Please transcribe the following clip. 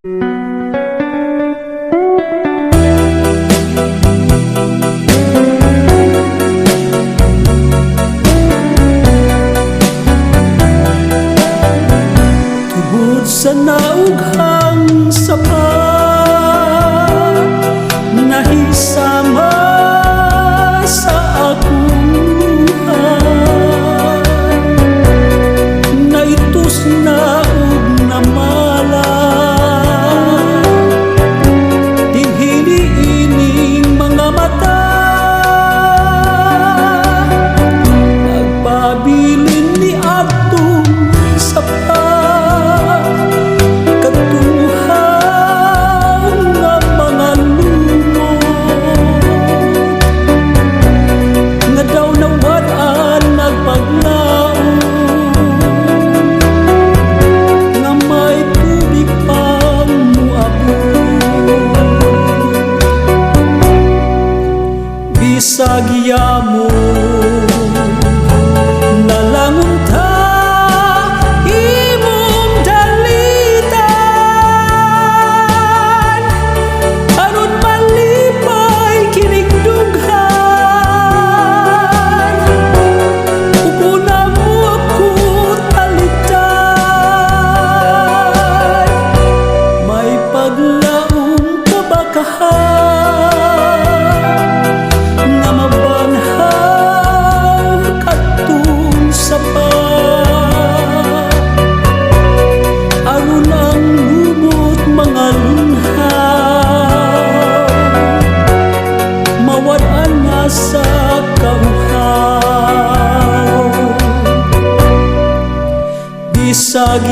Tungod sa naughang sapa, nahisama sa akong buhay, naitus na ug namala dinhili ining mga mata, nagpabilin ni atong sapa. Bisag yamo nalangon ta imong dalitan, aron malipay kining dughan, ug una mo ako talitan, may paglaong kabakahan sa kauhaw. Bisag